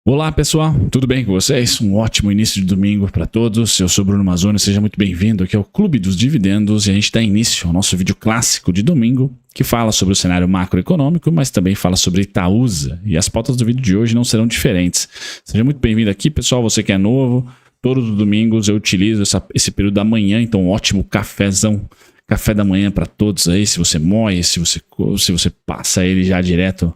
Olá pessoal, tudo bem com vocês? Um ótimo início de domingo para todos. Eu sou Bruno Mazzoni, seja muito bem-vindo aqui ao Clube dos Dividendos e a gente dá início ao nosso vídeo clássico de domingo que fala sobre o cenário macroeconômico, mas também fala sobre Itaúsa e as pautas do vídeo de hoje não serão diferentes. Seja muito bem-vindo aqui pessoal, você que é novo, todos os domingos eu utilizo esse período da manhã, então um ótimo cafezão, café da manhã para todos aí, se você moe, se você passa ele já direto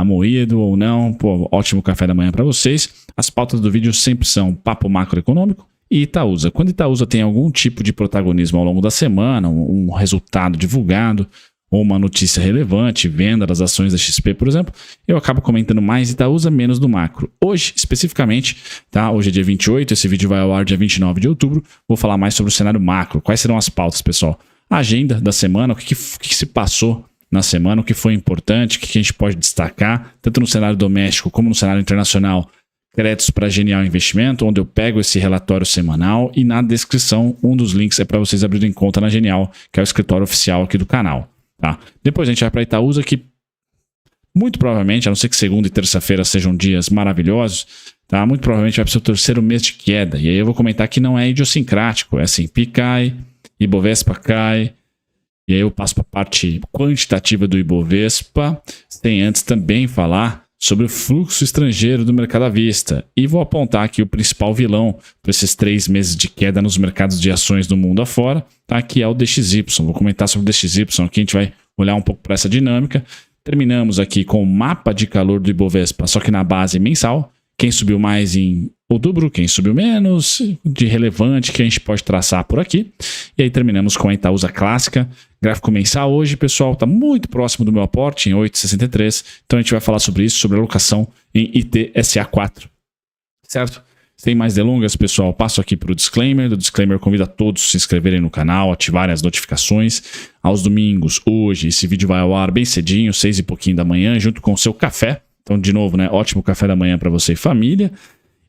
moído ou não, pô, ótimo café da manhã para vocês. As pautas do vídeo sempre são papo macroeconômico e Itaúsa. Quando Itaúsa tem algum tipo de protagonismo ao longo da semana, um resultado divulgado ou uma notícia relevante, venda das ações da XP, por exemplo, eu acabo comentando mais Itaúsa, menos do macro. Hoje, especificamente, tá? Hoje é dia 28, esse vídeo vai ao ar dia 29 de outubro, vou falar mais sobre o cenário macro. Quais serão as pautas, pessoal? A agenda da semana, o que se passou na semana, o que foi importante, o que a gente pode destacar, tanto no cenário doméstico como no cenário internacional, créditos para Genial Investimento, onde eu pego esse relatório semanal e na descrição um dos links é para vocês abrirem conta na Genial, que é o escritório oficial aqui do canal. Tá? Depois a gente vai para Itaúsa, que muito provavelmente, a não ser que segunda e terça-feira sejam dias maravilhosos, tá? Muito provavelmente vai para o seu terceiro mês de queda. E aí eu vou comentar que não é idiosincrático, é S&P cai, Ibovespa cai. E aí eu passo para a parte quantitativa do Ibovespa, sem antes também falar sobre o fluxo estrangeiro do mercado à vista. E vou apontar aqui o principal vilão para esses 3 meses de queda nos mercados de ações do mundo afora, tá? Que é o DXY. Vou comentar sobre o DXY aqui, a gente vai olhar um pouco para essa dinâmica. Terminamos aqui com o mapa de calor do Ibovespa, só que na base mensal. Quem subiu mais em outubro, quem subiu menos, de relevante que a gente pode traçar por aqui. E aí terminamos com a Itaúsa clássica. Gráfico mensal hoje, pessoal, está muito próximo do meu aporte, em 8,63. Então a gente vai falar sobre isso, sobre alocação em ITSA4. Certo? Sem mais delongas, pessoal, passo aqui para o disclaimer. Do disclaimer, convido a todos a se inscreverem no canal, ativarem as notificações. Aos domingos, hoje, esse vídeo vai ao ar bem cedinho, 6 e pouquinho da manhã, junto com o seu café. Então, de novo, né? Ótimo café da manhã para você e família.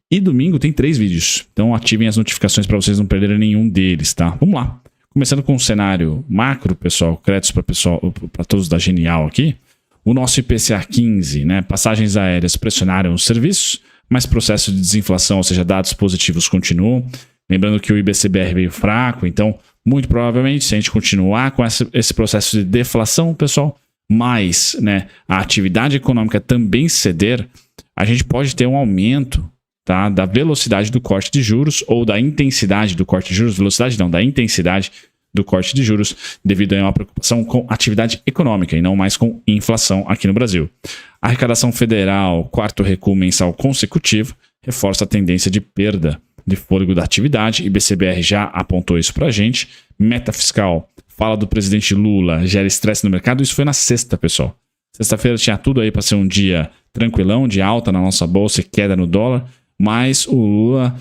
E domingo tem 3 vídeos. Então, ativem as notificações para vocês não perderem nenhum deles, tá? Vamos lá. Começando com o cenário macro, pessoal, créditos para todos da Genial aqui. O nosso IPCA 15, né? Passagens aéreas pressionaram os serviços, mas processo de desinflação, ou seja, dados positivos continuam. Lembrando que o IBCBR veio fraco, então, muito provavelmente, se a gente continuar com esse processo de deflação, pessoal, mas, né, a atividade econômica também ceder, a gente pode ter um aumento, tá, da velocidade do corte de juros ou da intensidade do corte de juros, velocidade não, da intensidade do corte de juros, devido a uma preocupação com atividade econômica e não mais com inflação aqui no Brasil. A arrecadação federal, quarto recuo mensal consecutivo, reforça a tendência de perda de fôlego da atividade. IBCBR já apontou isso para a gente. Meta fiscal, fala do presidente Lula, gera estresse no mercado. Isso foi na sexta, pessoal. Sexta-feira tinha tudo aí para ser um dia tranquilão, de alta na nossa bolsa e queda no dólar, mas o Lula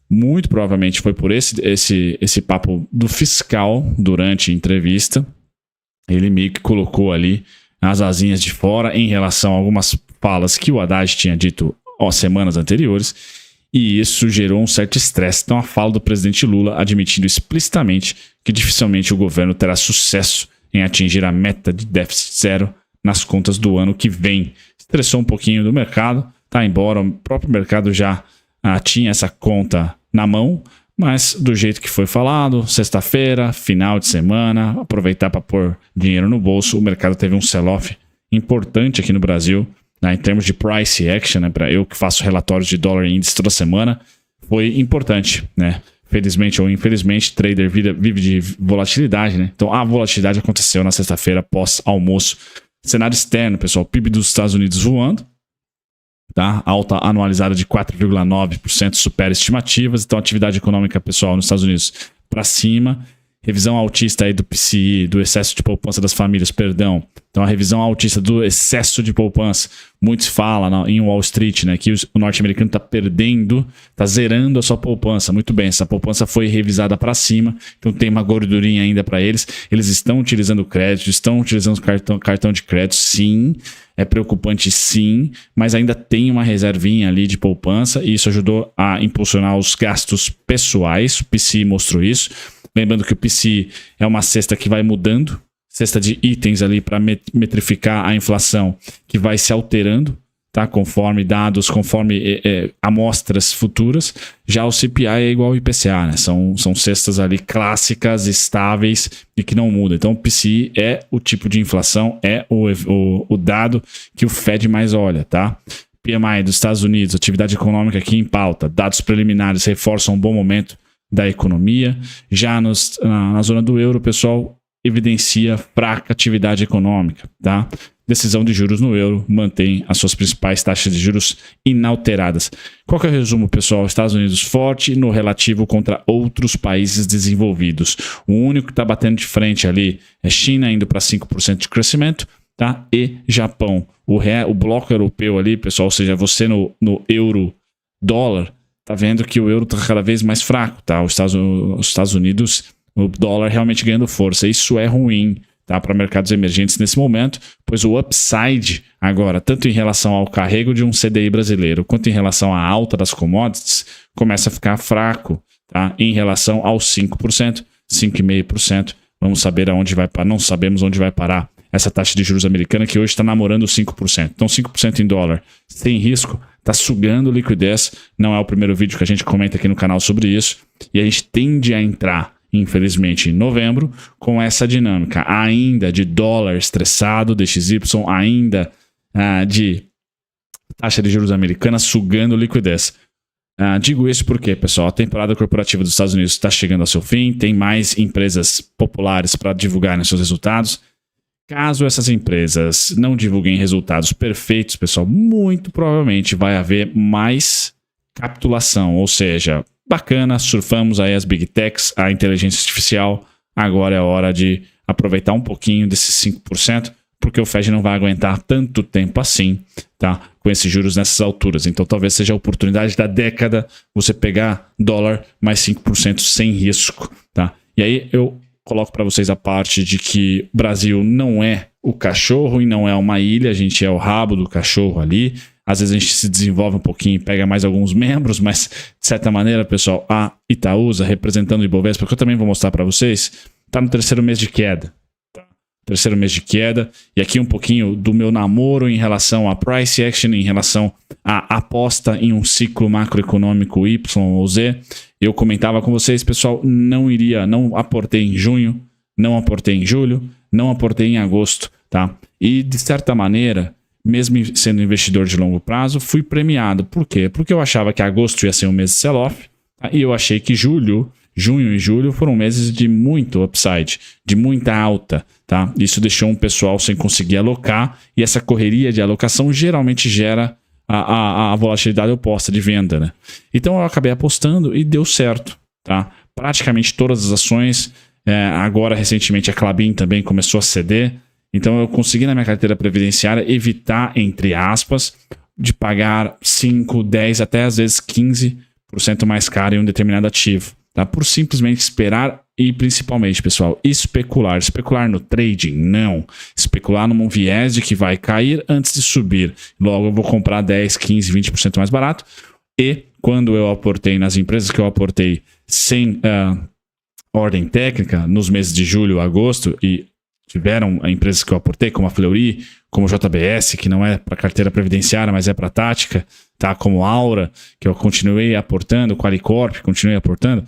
muito provavelmente foi por esse papo do fiscal durante a entrevista. Ele meio que colocou ali as asinhas de fora em relação a algumas falas que o Haddad tinha dito semanas anteriores, e isso gerou um certo estresse. Então, a fala do presidente Lula admitindo explicitamente que dificilmente o governo terá sucesso em atingir a meta de déficit zero nas contas do ano que vem. Estressou um pouquinho do mercado, tá? Embora o próprio mercado já tinha essa conta na mão, mas do jeito que foi falado, sexta-feira, final de semana, aproveitar para pôr dinheiro no bolso, o mercado teve um sell-off importante aqui no Brasil, né, em termos de price action, né, para eu que faço relatórios de dólar e índice toda semana, foi importante, né? Felizmente ou infelizmente, trader vive de volatilidade, né? Então a volatilidade aconteceu na sexta-feira pós-almoço. Cenário externo, pessoal, PIB dos Estados Unidos voando, tá? Alta anualizada de 4,9%, supera estimativas. Então, atividade econômica, pessoal, nos Estados Unidos para cima. Revisão altista aí do PCI, do excesso de poupança das famílias, perdão. Então, a revisão altista do excesso de poupança. Muito se fala em Wall Street, né, que o norte-americano está perdendo, está zerando a sua poupança. Muito bem, essa poupança foi revisada para cima, então tem uma gordurinha ainda para eles. Eles estão utilizando crédito, estão utilizando cartão de crédito, sim. É preocupante, sim, mas ainda tem uma reservinha ali de poupança e isso ajudou a impulsionar os gastos pessoais. O PCI mostrou isso. Lembrando que o PCI é uma cesta que vai mudando, cesta de itens ali para metrificar a inflação, que vai se alterando, tá? Conforme dados, conforme amostras futuras. Já o CPI é igual ao IPCA, né? São cestas ali clássicas, estáveis e que não mudam. Então o PCI é o tipo de inflação, é o dado que o Fed mais olha, tá? PMI dos Estados Unidos, atividade econômica aqui em pauta, dados preliminares reforçam um bom momento da economia. Já na zona do euro, o pessoal evidencia fraca atividade econômica, tá? Decisão de juros no euro mantém as suas principais taxas de juros inalteradas. Qual que é o resumo, pessoal? Estados Unidos forte no relativo contra outros países desenvolvidos. O único que está batendo de frente ali é China, indo para 5% de crescimento, tá? E Japão. O bloco europeu ali, pessoal, ou seja, você no euro dólar, tá vendo que o euro está cada vez mais fraco, tá? Os Estados Unidos, o dólar realmente ganhando força. Isso é ruim, tá, para mercados emergentes nesse momento, pois o upside agora, tanto em relação ao carrego de um CDI brasileiro, quanto em relação à alta das commodities, começa a ficar fraco, tá, em relação aos 5%, 5,5%. Vamos saber aonde vai parar, não sabemos onde vai parar essa taxa de juros americana, que hoje está namorando 5%. Então 5% em dólar, sem risco, está sugando liquidez. Não é o primeiro vídeo que a gente comenta aqui no canal sobre isso, e a gente tende a entrar, infelizmente, em novembro, com essa dinâmica ainda de dólar estressado, DXY, ainda de taxa de juros americana sugando liquidez. Digo isso porque, pessoal, a temporada corporativa dos Estados Unidos está chegando ao seu fim, tem mais empresas populares para divulgarem seus resultados. Caso essas empresas não divulguem resultados perfeitos, pessoal, muito provavelmente vai haver mais capitulação, ou seja, bacana, surfamos aí as Big Techs, a inteligência artificial, agora é hora de aproveitar um pouquinho desses 5%, porque o Fed não vai aguentar tanto tempo assim, tá? Com esses juros nessas alturas. Então talvez seja a oportunidade da década você pegar dólar mais 5% sem risco, tá? E aí eu coloco para vocês a parte de que o Brasil não é o cachorro e não é uma ilha, a gente é o rabo do cachorro ali. Às vezes a gente se desenvolve um pouquinho e pega mais alguns membros, mas de certa maneira, pessoal, a Itaúsa, representando o Ibovespa, que eu também vou mostrar para vocês, está no terceiro mês de queda. Terceiro mês de queda. E aqui um pouquinho do meu namoro em relação a price action, em relação à aposta em um ciclo macroeconômico Y ou Z. Eu comentava com vocês, pessoal, não aportei em junho, não aportei em julho, não aportei em agosto, tá? E de certa maneira, mesmo sendo investidor de longo prazo, fui premiado. Por quê? Porque eu achava que agosto ia ser um mês de sell-off, tá? E eu achei que junho e julho foram meses de muito upside, de muita alta, tá? Isso deixou um pessoal sem conseguir alocar, e essa correria de alocação geralmente gera a volatilidade oposta de venda, né? Então eu acabei apostando e deu certo, tá? Praticamente todas as ações, agora recentemente a Klabin também começou a ceder, então eu consegui na minha carteira previdenciária evitar, entre aspas, de pagar 5, 10, até às vezes 15% mais caro em um determinado ativo, tá? Por simplesmente esperar e principalmente, pessoal, especular. Especular no trading, não. Especular num viés de que vai cair antes de subir. Logo eu vou comprar 10, 15, 20% mais barato. E quando eu aportei nas empresas que eu aportei sem ordem técnica, nos meses de julho, agosto, e tiveram empresas que eu aportei, como a Fleury, como a JBS, que não é para carteira previdenciária, mas é para tática, tá? Como a Aura, que eu continuei aportando, Qualicorp, continuei aportando.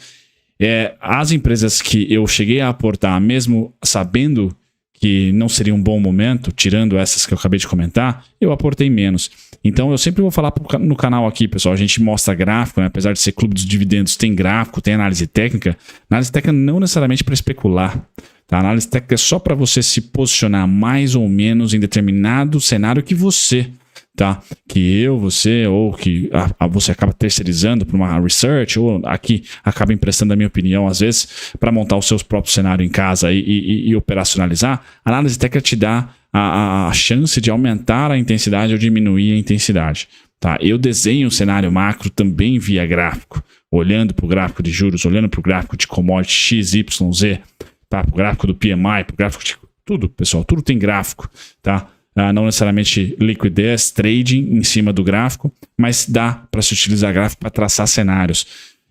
As empresas que eu cheguei a aportar, mesmo sabendo que não seria um bom momento, tirando essas que eu acabei de comentar, eu aportei menos. Então eu sempre vou falar no canal aqui, pessoal, a gente mostra gráfico, né? Apesar de ser clube dos dividendos, tem gráfico, tem análise técnica. Análise técnica não necessariamente para especular, tá? A análise técnica é só para você se posicionar mais ou menos em determinado cenário que você, tá? Que você, ou que você acaba terceirizando para uma research, ou aqui acaba emprestando a minha opinião, às vezes, para montar o seu próprio cenário em casa e operacionalizar. A análise técnica te dá a chance de aumentar a intensidade ou diminuir a intensidade, tá? Eu desenho o cenário macro também via gráfico, olhando para o gráfico de juros, olhando para o gráfico de commodity X, Y, Z, tá? Para o gráfico do PMI, para o gráfico de tudo, pessoal, tudo tem gráfico, tá? Não necessariamente liquidez, trading em cima do gráfico, mas dá para se utilizar gráfico para traçar cenários.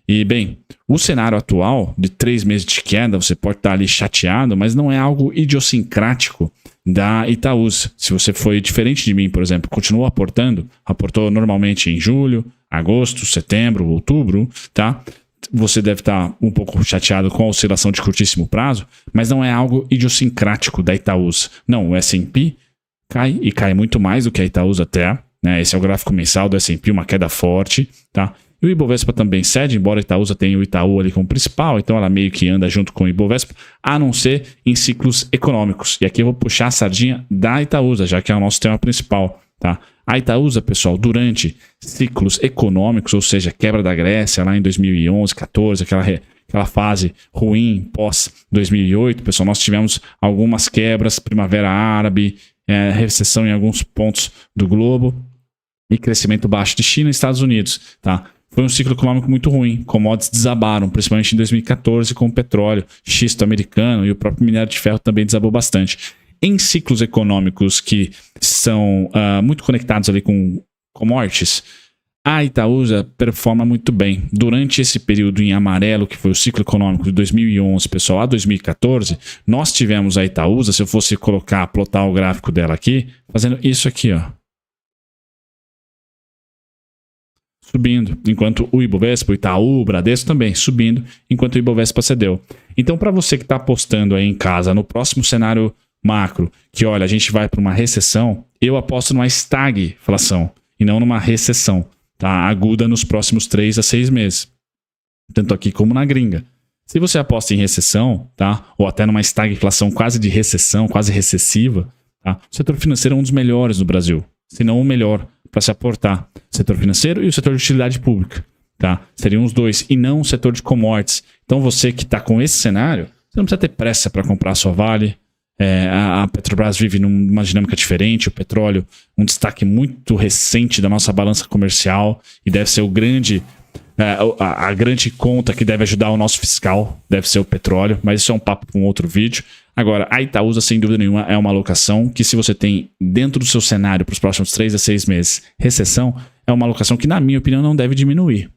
E bem, o cenário atual de 3 meses de queda, você pode estar ali chateado, mas não é algo idiosincrático da Itaúsa. Se você foi diferente de mim, por exemplo, continuou aportou normalmente em julho, agosto, setembro, outubro, tá? Você deve estar um pouco chateado com a oscilação de curtíssimo prazo, mas não é algo idiosincrático da Itaúsa. Não, o S&P cai e cai muito mais do que a Itaúsa até, né? Esse é o gráfico mensal do S&P, uma queda forte, tá? E o Ibovespa também cede, embora a Itaúsa tenha o Itaú ali como principal, então ela meio que anda junto com o Ibovespa, a não ser em ciclos econômicos. E aqui eu vou puxar a sardinha da Itaúsa, já que é o nosso tema principal, tá? A Itaúsa, pessoal, durante ciclos econômicos, ou seja, quebra da Grécia lá em 2011, 14, aquela fase ruim pós 2008, pessoal, nós tivemos algumas quebras, Primavera Árabe, recessão em alguns pontos do globo e crescimento baixo de China e Estados Unidos, tá? Foi um ciclo econômico muito ruim, commodities desabaram, principalmente em 2014 com o petróleo, xisto americano e o próprio minério de ferro também desabou bastante. Em ciclos econômicos que são muito conectados ali com commodities, a Itaúsa performa muito bem. Durante esse período em amarelo, que foi o ciclo econômico de 2011, pessoal, a 2014, nós tivemos a Itaúsa, se eu fosse plotar o gráfico dela aqui, fazendo isso aqui, ó. Subindo, enquanto o Ibovespa, o Itaú, o Bradesco também subindo, enquanto o Ibovespa cedeu. Então, para você que está apostando aí em casa, no próximo cenário macro, que olha, a gente vai para uma recessão, eu aposto numa estagflação e não numa recessão, tá? Aguda nos próximos 3 a 6 meses, tanto aqui como na gringa. Se você aposta em recessão, tá? Ou até numa estagflação quase de recessão, quase recessiva, tá? O setor financeiro é um dos melhores do Brasil, se não o melhor para se aportar. O setor financeiro e o setor de utilidade pública, tá? Seriam os dois, e não o setor de commodities. Então você que está com esse cenário, você não precisa ter pressa para comprar a sua Vale. A Petrobras vive numa dinâmica diferente, o petróleo, um destaque muito recente da nossa balança comercial, e deve ser a grande conta que deve ajudar o nosso fiscal, deve ser o petróleo, mas isso é um papo para um outro vídeo. Agora, a Itaúsa, sem dúvida nenhuma, é uma alocação que, se você tem dentro do seu cenário para os próximos 3 a 6 meses recessão, é uma alocação que, na minha opinião, não deve diminuir,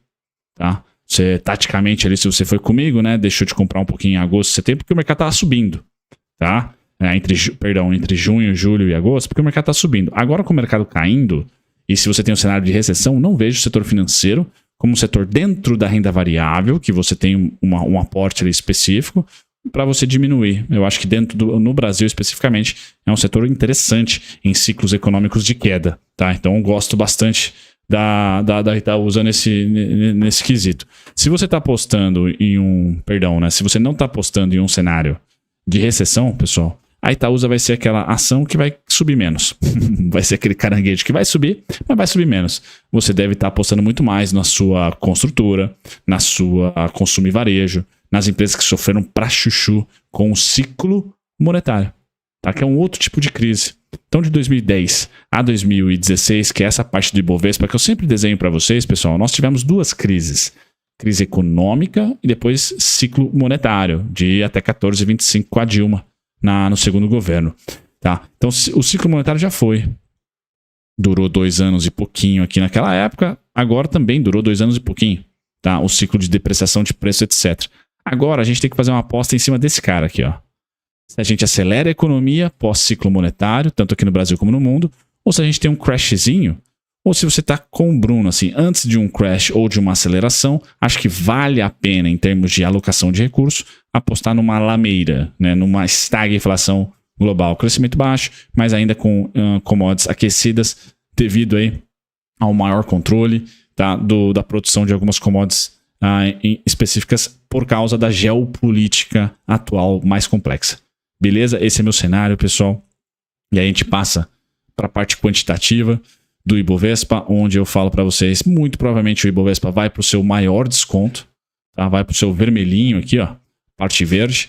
tá? Você, taticamente, ali, se você foi comigo, né, deixou de comprar um pouquinho em agosto, setembro, porque o mercado estava subindo, tá? Entre junho, julho e agosto, porque o mercado está subindo. Agora, com o mercado caindo, e se você tem um cenário de recessão, não vejo o setor financeiro como um setor dentro da renda variável, que você tem um aporte ali específico, para você diminuir. Eu acho que no Brasil especificamente, é um setor interessante em ciclos econômicos de queda, tá? Então eu gosto bastante da Itaúsa nesse quesito. Se você está apostando se você não está apostando em um cenário de recessão, pessoal, a Itaúsa vai ser aquela ação que vai subir menos. Vai ser aquele caranguejo que vai subir, mas vai subir menos. Você deve estar apostando muito mais na sua construtora, na sua consumo e varejo, nas empresas que sofreram pra chuchu com o ciclo monetário, tá? Que é um outro tipo de crise. Então, de 2010 a 2016, que é essa parte do Ibovespa que eu sempre desenho para vocês, pessoal, nós tivemos 2 crises. Crise econômica e depois ciclo monetário, de até 14 e 25 com a Dilma no segundo governo, tá? Então, o ciclo monetário já foi. Durou 2 anos e pouquinho aqui naquela época, agora também durou 2 anos e pouquinho, tá? O ciclo de depreciação de preço, etc. Agora a gente tem que fazer uma aposta em cima desse cara aqui, ó. Se a gente acelera a economia pós-ciclo monetário, tanto aqui no Brasil como no mundo, ou se a gente tem um crashzinho, ou se você está com o Bruno, assim, antes de um crash ou de uma aceleração, acho que vale a pena, em termos de alocação de recursos, apostar numa lameira, né, numa estagflação global. Crescimento baixo, mas ainda com commodities aquecidas, devido aí ao maior controle, tá, da produção de algumas commodities específicas por causa da geopolítica atual mais complexa. Beleza? Esse é meu cenário, pessoal. E aí a gente passa para a parte quantitativa do Ibovespa, onde eu falo para vocês, muito provavelmente o Ibovespa vai para o seu maior desconto, tá? Vai para o seu vermelhinho aqui, ó, parte verde,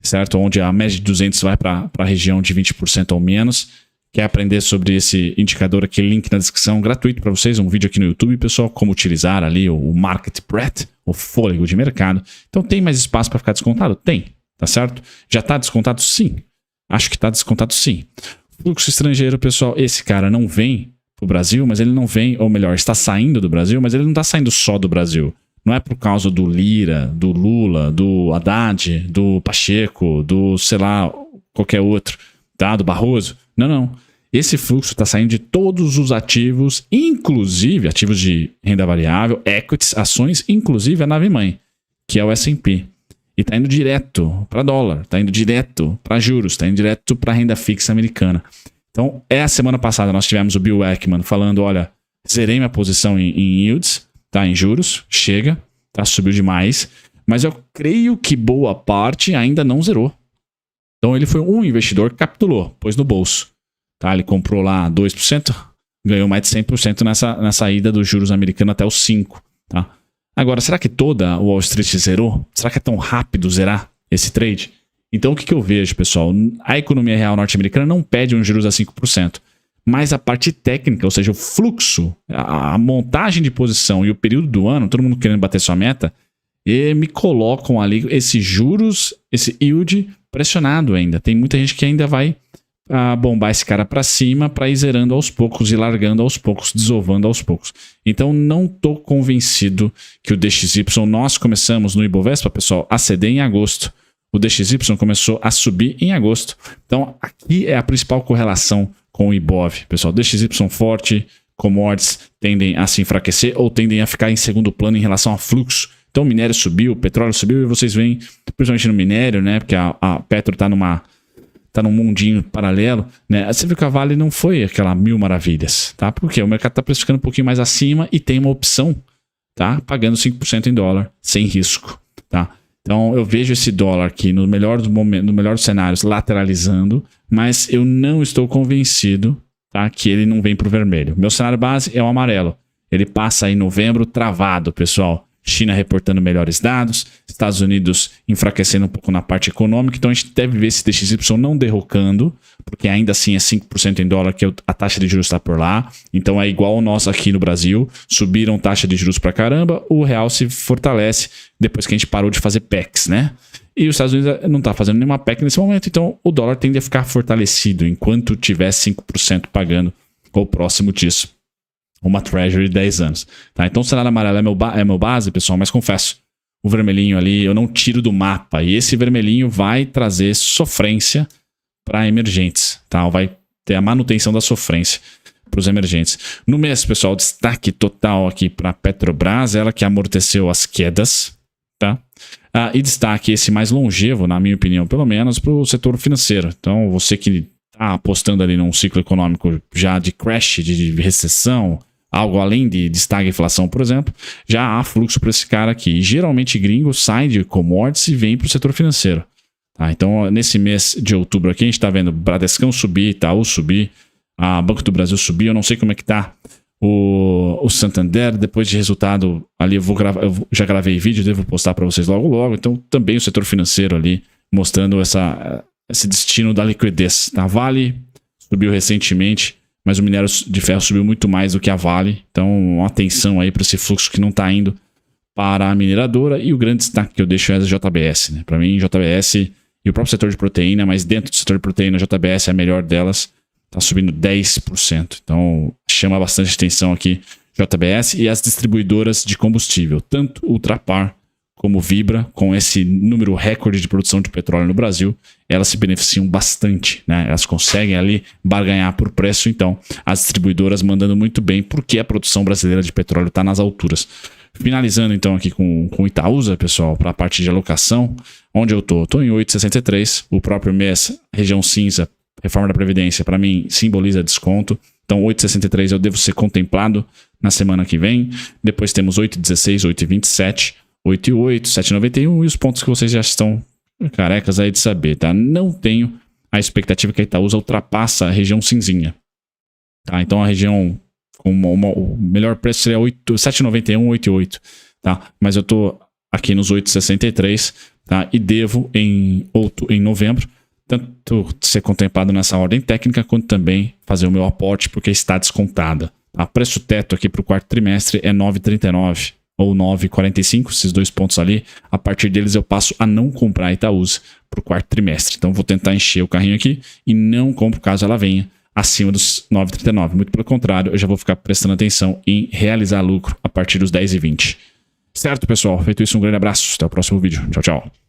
certo? Onde a média de 200 vai para a região de 20% ou menos. Quer aprender sobre esse indicador aqui, link na descrição, gratuito para vocês, um vídeo aqui no YouTube, pessoal, como utilizar ali o Market Breadth, o fôlego de mercado. Então tem mais espaço para ficar descontado? Tem, tá certo? Já está descontado? Sim. Acho que está descontado sim. Fluxo estrangeiro, pessoal, esse cara não vem para o Brasil, mas ele não vem, ou melhor, está saindo do Brasil, mas ele não está saindo só do Brasil. Não é por causa do Lira, do Lula, do Haddad, do Pacheco, do, sei lá, qualquer outro. coitado, Barroso. Não. Esse fluxo está saindo de todos os ativos, inclusive ativos de renda variável, equities, ações, inclusive a nave-mãe, que é o S&P. E está indo direto para dólar, está indo direto para juros, está indo direto para renda fixa americana. Então, a semana passada nós tivemos o Bill Ackman falando, olha, zerei minha posição em yields, tá, em juros, chega, tá, subiu demais, mas eu creio que boa parte ainda não zerou. Então ele foi um investidor que capitulou, pôs no bolso. Tá, ele comprou lá 2%, ganhou mais de 100% nessa saída dos juros americanos até os 5%. Tá? Agora, será que toda Wall Street zerou? Será que é tão rápido zerar esse trade? Então o que eu vejo, pessoal? A economia real norte-americana não pede um juros a 5%. Mas a parte técnica, ou seja, o fluxo, a montagem de posição e o período do ano, todo mundo querendo bater sua meta, e me colocam ali esses juros, esse yield pressionado ainda. Tem muita gente que ainda vai bombar esse cara para cima para ir zerando aos poucos e largando aos poucos, desovando aos poucos. Então não estou convencido que o DXY, nós começamos no Ibovespa, pessoal, a ceder em agosto. O DXY começou a subir em agosto. Então aqui é a principal correlação com o Ibov. Pessoal, DXY forte, commodities tendem a se enfraquecer ou tendem a ficar em segundo plano em relação a fluxo. Então o minério subiu, o petróleo subiu e vocês veem, principalmente no minério, né? Porque a Petro está num mundinho paralelo, né? Você viu que a Vale não foi aquela mil maravilhas, tá? Porque o mercado está precificando um pouquinho mais acima e tem uma opção, tá? Pagando 5% em dólar, sem risco, tá? Então eu vejo esse dólar aqui no melhor dos momentos, no melhor dos cenários, lateralizando, mas eu não estou convencido, tá, que ele não vem para o vermelho. Meu cenário base é o amarelo. Ele passa aí em novembro travado, pessoal. China reportando melhores dados, Estados Unidos enfraquecendo um pouco na parte econômica, então a gente deve ver esse DXY não derrocando, porque ainda assim é 5% em dólar, que a taxa de juros está por lá, então é igual nós aqui no Brasil, subiram taxa de juros pra caramba, o real se fortalece depois que a gente parou de fazer PECs, né? E os Estados Unidos não está fazendo nenhuma PEC nesse momento, então o dólar tende a ficar fortalecido enquanto tiver 5% pagando ou próximo disso. Uma Treasury de 10 anos. Tá? Então o cenário amarelo é meu base, pessoal, mas confesso, o vermelhinho ali eu não tiro do mapa. E esse vermelhinho vai trazer sofrência para emergentes. Tá? Vai ter a manutenção da sofrência para os emergentes. No mês, pessoal, destaque total aqui para a Petrobras, ela que amorteceu as quedas. Tá? E destaque esse mais longevo, na minha opinião, pelo menos, para o setor financeiro. Então você que está apostando ali num ciclo econômico já de crash, de recessão, algo além de estagflação, por exemplo, já há fluxo para esse cara aqui. E geralmente gringo sai de commodities e vem para o setor financeiro. Tá? Então, nesse mês de outubro aqui, a gente está vendo Bradescão subir, Itaú subir, a Banco do Brasil subir. Eu não sei como é que está o Santander, depois de resultado ali, eu já gravei vídeo, devo postar para vocês logo. Então, também o setor financeiro ali, mostrando esse destino da liquidez. A Vale subiu recentemente, mas o minério de ferro subiu muito mais do que a Vale. Então, uma atenção aí para esse fluxo que não está indo para a mineradora. E o grande destaque que eu deixo é a JBS. Né? Para mim, JBS e o próprio setor de proteína, mas dentro do setor de proteína, a JBS é a melhor delas. Está subindo 10%. Então, chama bastante atenção aqui JBS e as distribuidoras de combustível. Tanto Ultrapar como Vibra, com esse número recorde de produção de petróleo no Brasil, elas se beneficiam bastante, né? Elas conseguem ali barganhar por preço, então as distribuidoras mandando muito bem, porque a produção brasileira de petróleo está nas alturas. Finalizando então aqui com Itaúsa, pessoal, para a parte de alocação, onde eu estou? Estou em 8,63, o próprio mês, região cinza, reforma da Previdência, para mim simboliza desconto, então 8,63 eu devo ser contemplado na semana que vem, depois temos 8,16, 8,27, 8,8, 7,91 e os pontos que vocês já estão carecas aí de saber, tá? Não tenho a expectativa que a Itaúsa ultrapassa a região cinzinha, tá? Então a região com o melhor preço seria 7,91, 8,8, tá? Mas eu tô aqui nos 8,63, tá? E devo em novembro tanto ser contemplado nessa ordem técnica quanto também fazer o meu aporte porque está descontada. A preço teto aqui para o quarto trimestre é 9,39 ou 9,45, esses dois pontos ali. A partir deles eu passo a não comprar Itaúsa para o quarto trimestre. Então vou tentar encher o carrinho aqui e não compro caso ela venha acima dos 9,39. Muito pelo contrário, eu já vou ficar prestando atenção em realizar lucro a partir dos 10,20. Certo, pessoal? Feito isso, um grande abraço. Até o próximo vídeo. Tchau, tchau.